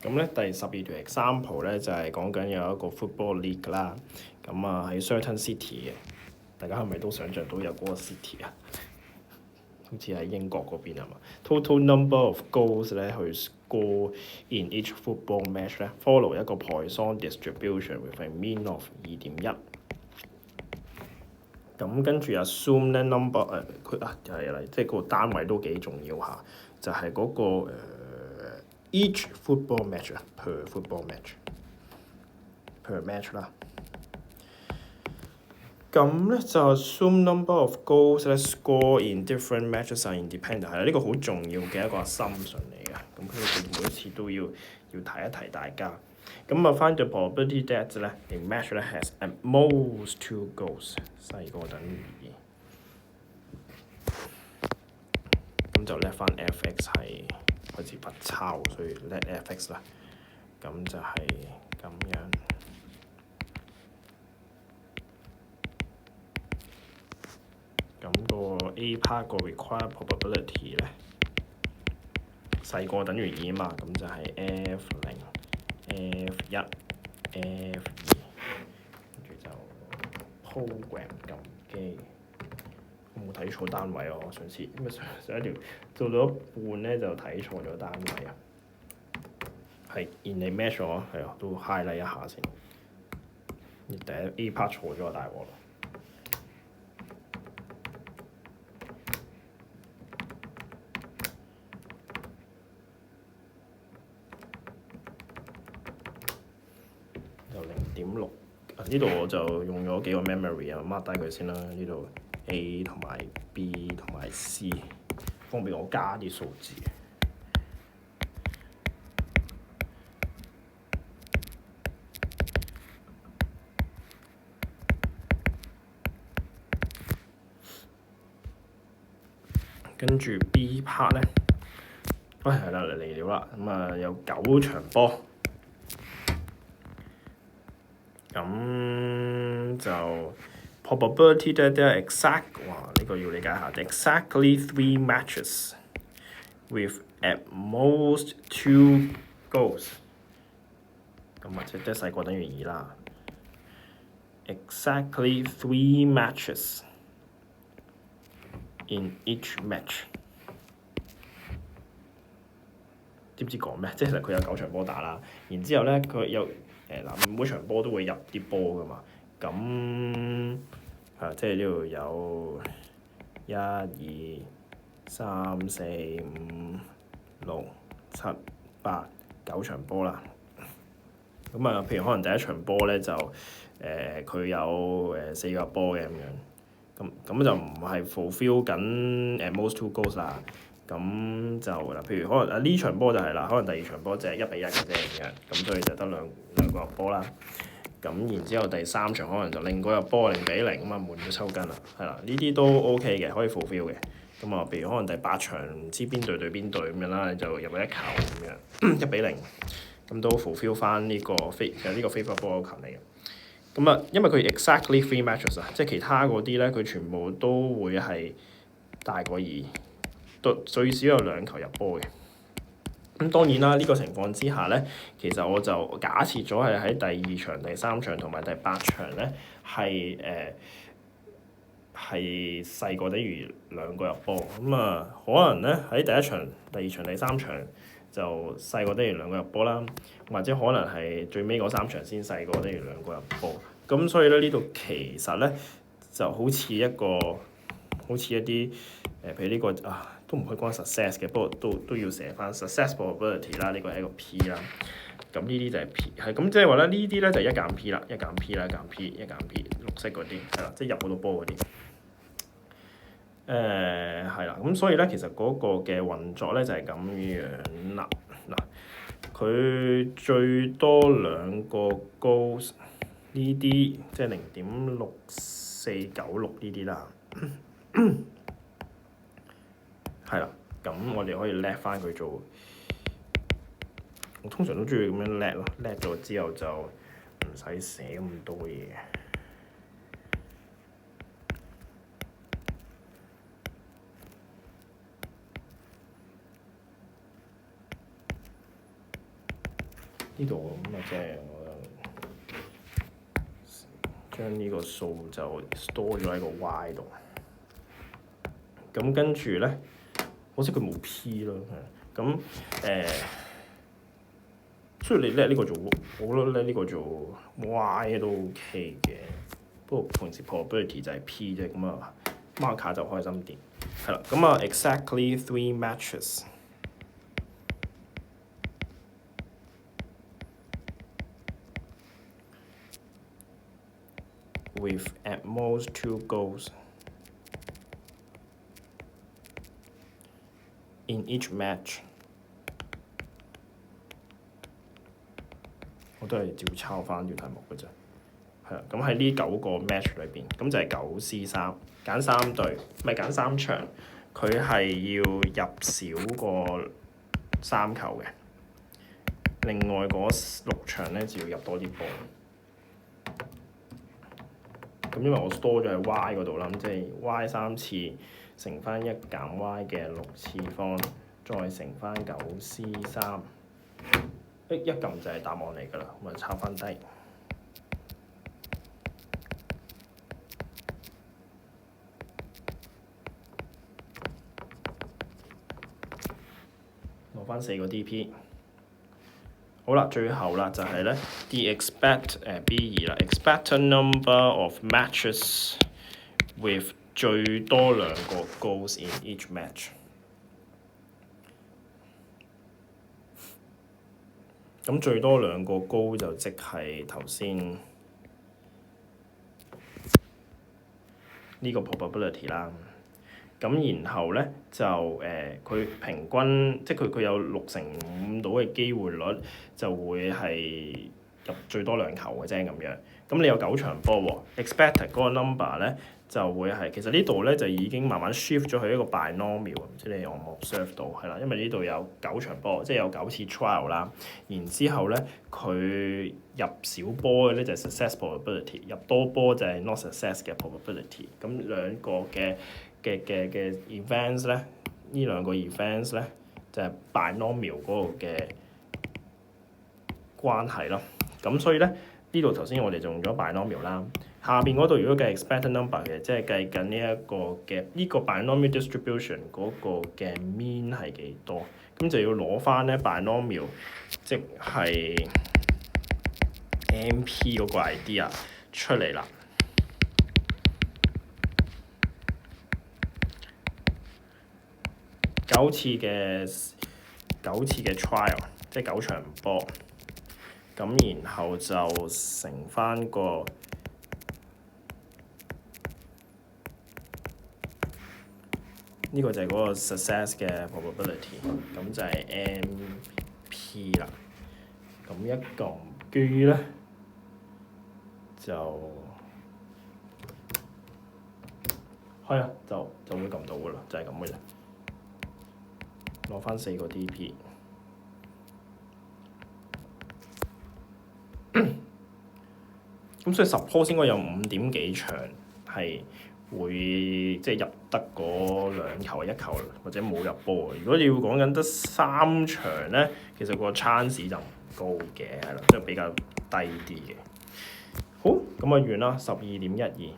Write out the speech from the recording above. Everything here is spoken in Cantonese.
咁咧第12條 example 咧就係講緊有一個 football league 啦，咁啊喺 certain city 嘅，大家係咪都想像到有嗰個 city 啊？好似喺英國嗰邊係嘛？Total number of goals 咧去 score in each football match 咧 follow 一個 Poisson distribution with a mean of 2.1。咁跟住 assume 咧 number 佢就係啦，即係個單位都幾重要下，就係嗰個each football match 啊，per football match，per match 啦。咁咧就 assume number of goals 咧 score in different matches are independent 係啦，呢個好重要嘅一個 assumption 嚟嘅。咁佢每一次都要提一提大家。咁啊，find the probability that 咧 a match 咧 has at most 2 goals 細過等於2。咁就 let 翻 f(x) 係開始罰抄，所以 let f(x) 啦。咁就係咁樣。咁個 A part 個 required probability 咧細過等於2啊嘛，咁就係 F0、F1、F2，跟住就 program 撳機。我冇睇錯單位喎，我上次上一條做到一半咧就睇錯咗單位啊。係 in a match 喎，係啊，都 highlight 一下先。第一 A part 錯咗大鑊啦。0.6呢度我就用咗幾個 memory 啊 ，mark 低佢先啦。呢度 A 同埋 B 同埋 C， 方便我加啲數字。跟住 B part 咧，係啦嚟了啦，咁啊有9場波。咁就 probability that there are exact， 哇！呢個要理解下 exactly 3 matches with at most 2 goals。咁或者即係細過等於2啦。Exactly 3 matches in each match。知唔知講咩？即係佢有9場波打啦，然之後咧佢有每場波都會入啲波噶嘛。咁即係呢度有1、2、3、4、5、6、7、8、9場波啦。咁啊，譬如可能第一場波咧就佢有4個波嘅咁樣，咁就唔係 fulfill 緊most 2 goals 啦。咁就嗱，譬如可能呢場波就係啦，可能第二場波就係1-1嘅啫咁樣，咁所以就得兩個入波啦。咁然之後第三場可能就另嗰入波0-0咁啊，悶咗抽筋啦，係啦，呢啲都 OK 嘅，可以 fulfill 嘅。咁啊，譬如可能第8場唔知邊隊對邊隊咁樣啦，就入咗1球咁樣1-0，咁都 fulfill 翻呢個其實呢個 favourable outcome嚟嘅。咁啊，因為佢 exactly 3 matches 啊，即係其他嗰啲咧，佢全部都會係大過2。最少有2球入波嘅。咁當然啦，呢個情況之下咧，其實我就假設咗係喺第2場、第3場同埋第8場咧係細過等於2個入波。咁啊，可能咧喺第1場、第2場、第3場就細過等於2個入波啦，或者可能係最尾嗰3場先細過等於2個入波。咁所以咧呢度其實咧就好似一啲譬如呢個都唔可以講 success 嘅，不過都要寫翻 success probability 啦，呢個係一個 P 啦。咁呢啲就係 P， 係咁即係話咧，呢啲咧就1減 P 啦，1減 P 啦，1減 P， 1減 P， 綠色嗰啲係啦，即係入好多波嗰啲。係啦，咁所以咧其實嗰個嘅運作咧就係咁樣啦。嗱，佢最多2個 goals 呢啲，即係0.6496呢啲啦。係啦，咁我哋可以叻翻佢做。我通常都中意咁樣叻咯，叻咗之後就唔使寫咁多嘢。呢度咁啊，即係我將呢個數就 store 咗喺個 y 度。咁跟住咧，可惜佢冇 p 咯，咁所以你叻呢個做，我覺得咧呢個做 y 都 OK 嘅。不過平時 probability 就係 p 啫，咁啊 marker 就開心啲。係啦，咁啊 exactly 3 matches。with at most 2 goals in each match。我都係照抄翻條題目嘅啫。係啦，咁喺呢9個 match 裏邊，咁就係9C3，揀3隊，唔係揀3場，佢係要入少過3球嘅。另外嗰6場咧就要入多啲波。咁因為我 store 咗喺 y 嗰度啦，咁即係 y 3次乘翻1減 y 嘅6次方，再乘翻9C3，一撳就係答案嚟㗎啦，咁啊抄翻低。攞翻4個 DP。好啦，最後啦就係咧 B2 啦 ，expected number of matches with 最多2個 goals in each match。咁最多2個 goal 就即係頭先呢個 probability 啦。咁然後咧就佢平均即係佢有65%到嘅機會率就會係入最多2球嘅啫咁樣。咁你有9場波喎 ，expected 嗰個 number 咧就會係其實呢度咧就已經慢慢 shift 咗去一個 binomial， 唔知你有冇 observe 到係啦，因為呢度有9場波，即係有9次 trial 啦。然之後咧佢入少波嘅咧就係 success probability， 入多波就係 not success 嘅 probability。咁兩個嘅 events 咧，呢2個 events 咧就係 binomial 嗰個嘅關係咯。咁所以咧呢度頭先我哋就用咗 binomial 啦。下邊嗰度如果計 expected number 嘅，即係計緊呢一個嘅呢個 binomial distribution 嗰個嘅 mean 係幾多？咁就要攞翻咧 binomial， 即係 MP 嗰個 idea 出嚟啦。9次嘅 trial， 即係9場波，咁然後就乘翻個呢個就係嗰個 success 嘅 probability， 咁就係 MP 啦。咁一撳機咧就係啊，就會撳到噶啦，就係咁嘅啫。攞翻4個 DP。咁所以suppose應該有5點幾場係會即係入得嗰2球1球或者冇入波。如果你要講緊得3場咧，其實個 chance 就唔高嘅，係啦，即係比較低啲嘅。好，咁啊完啦，12.12。